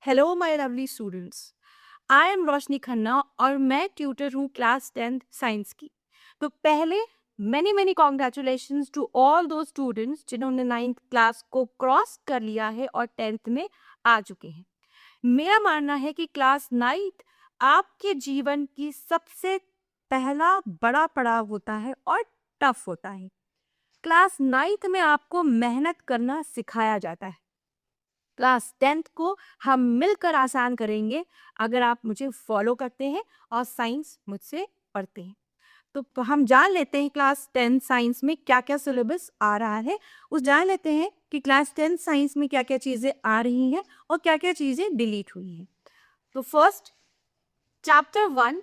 Hello my lovely students. I am Roshni Khanna और मैं tutor हूँ क्लास 10th साइंस की। तो पहले many many congratulations to all दो स्टूडेंट्स जिन्होंने 9th क्लास को क्रॉस कर लिया है और 10th में आ चुके हैं। मेरा मानना है कि क्लास 9th आपके जीवन की सबसे पहला बड़ा पड़ाव होता है और टफ होता है। क्लास 9th में आपको मेहनत करना सिखाया जाता है। क्लास 10th को हम मिलकर आसान करेंगे अगर आप मुझे फॉलो करते हैं और साइंस मुझसे पढ़ते हैं। तो हम जान लेते हैं क्लास 10 साइंस में क्या क्या सिलेबस आ रहा है। उस जान लेते हैं कि क्लास 10 साइंस में क्या क्या चीज़ें आ रही हैं और क्या क्या चीज़ें डिलीट हुई हैं। तो first chapter 1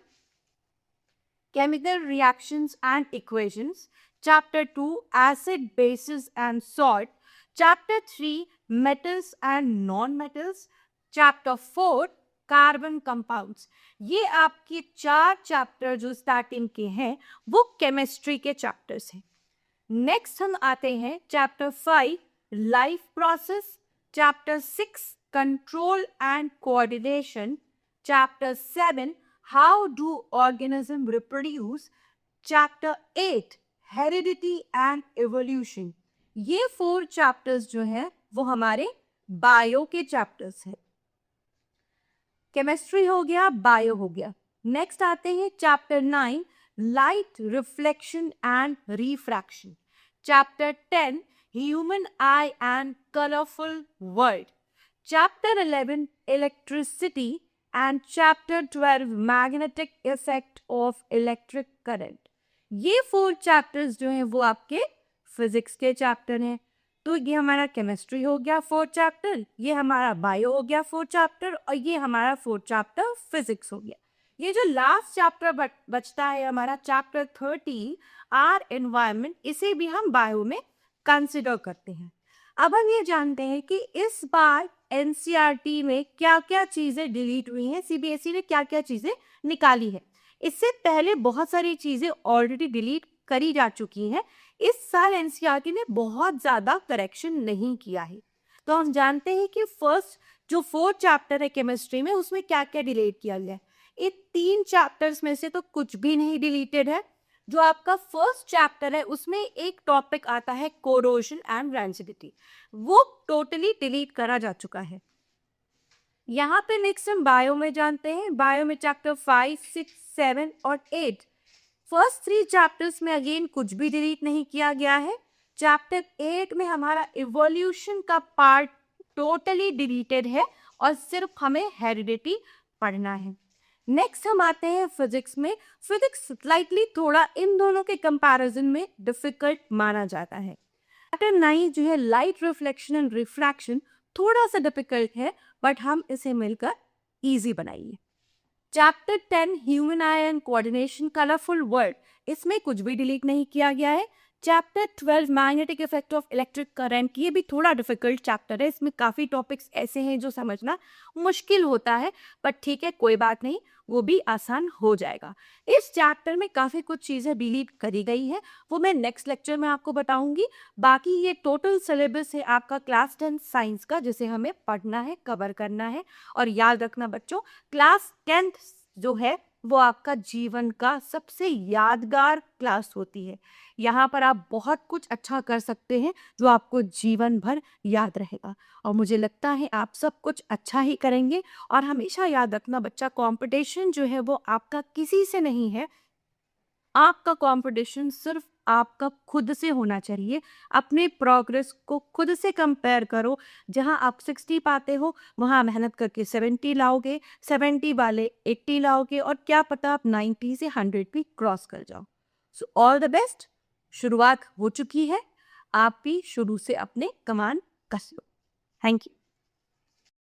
chemical reactions and equations, chapter 2 acid bases and salt, chapter 3 metals and non-metals, chapter 4 carbon compounds. ये आपके 4 चैप्टर जो स्टार्टिंग के हैं वो केमिस्ट्री के चैप्टर्स हैं। नेक्स्ट हम आते हैं chapter 5 life process, chapter 6 control and coordination, chapter 7 how do organisms reproduce, chapter 8 heredity and evolution। ये 4 चैप्टर्स जो हैं वो हमारे बायो के चैप्टर्स हैं। केमिस्ट्री हो गया, बायो हो गया। नेक्स्ट आते हैं chapter 9 light reflection and refraction, chapter 10 human I and colourful world, chapter 11 electricity and chapter 12 magnetic effect of electric current. ये 4 चैप्टर्स जो हैं वो आपके फिजिक्स के चैप्टर हैं। तो ये हमारा केमिस्ट्री हो गया 4 चैप्टर, ये हमारा बायो हो गया 4 चैप्टर और ये हमारा 4 चैप्टर फिजिक्स हो गया। ये जो लास्ट चैप्टर बचता है हमारा चैप्टर 30 आर एनवायरनमेंट, इसे भी हम बायो में कंसिडर करते हैं। अब हम ये जानते हैं कि इस बार एनसीईआरटी में क्या क्या चीज़ें डिलीट हुई हैं, सीबीएसई ने क्या क्या चीज़ें निकाली है। इससे पहले बहुत सारी चीज़ें ऑलरेडी डिलीट करी जा चुकी हैं। इस साल एनसीईआरटी ने बहुत ज़्यादा करेक्शन नहीं किया है। तो हम जानते हैं कि फर्स्ट जो 4 चैप्टर है केमिस्ट्री में उसमें क्या क्या डिलीट किया गया है। इन 3 चैप्टर्स में से तो कुछ भी नहीं डिलीटेड है। जो आपका फर्स्ट चैप्टर है उसमें एक टॉपिक आता है कोरोजन एंड रेंसिडिटी, वो टोटली डिलीट करा जा चुका है। यहाँ पे नेक्स्ट हम बायो में जानते हैं। बायो में चैप्टर 5, 6, 7 और 8, फर्स्ट 3 चैप्टर्स में अगेन कुछ भी डिलीट नहीं किया गया है। चैप्टर 8 में हमारा इवोल्यूशन का पार्ट टोटली डिलीटेड है और सिर्फ हमें हेरिडिटी पढ़ना है। नेक्स्ट हम आते हैं फिजिक्स में। फिजिक्स स्लाइटली थोड़ा इन दोनों के कंपैरिजन में डिफिकल्ट माना जाता है। चैप्टर 9 जो है लाइट रिफ्लेक्शन एंड रिफ्रैक्शन थोड़ा सा डिफिकल्ट है, बट हम इसे मिलकर इजी बनाइए। Chapter 10 human I and coordination colourful world, इसमें कुछ भी डिलीट नहीं किया गया है। Chapter 12 magnetic effect of electric current, ये भी थोड़ा डिफिकल्ट चैप्टर है। इसमें काफ़ी टॉपिक्स ऐसे हैं जो समझना मुश्किल होता है, बट ठीक है कोई बात नहीं, वो भी आसान हो जाएगा। इस चैप्टर में काफ़ी कुछ चीज़ें डिलीट करी गई है, वो मैं नेक्स्ट लेक्चर में आपको बताऊंगी। बाकी ये टोटल सिलेबस है आपका क्लास 10 साइंस का, जिसे हमें पढ़ना है, कवर करना है। और याद रखना बच्चों, क्लास 10th जो है वो आपका जीवन का सबसे यादगार क्लास होती है। यहाँ पर आप बहुत कुछ अच्छा कर सकते हैं जो आपको जीवन भर याद रहेगा, और मुझे लगता है आप सब कुछ अच्छा ही करेंगे। और हमेशा याद रखना बच्चा, कंपटीशन जो है वो आपका किसी से नहीं है, आपका कंपटीशन सिर्फ आपका खुद से होना चाहिए। अपने प्रोग्रेस को खुद से कंपेयर करो। जहां आप 60 पाते हो वहां मेहनत करके 70 लाओगे, 70 वाले 80 लाओगे, और क्या पता आप 90 से 100 भी क्रॉस कर जाओ। So all the best. शुरुआत हो चुकी है, आप भी शुरू से अपने कमान कस लो। Thank you.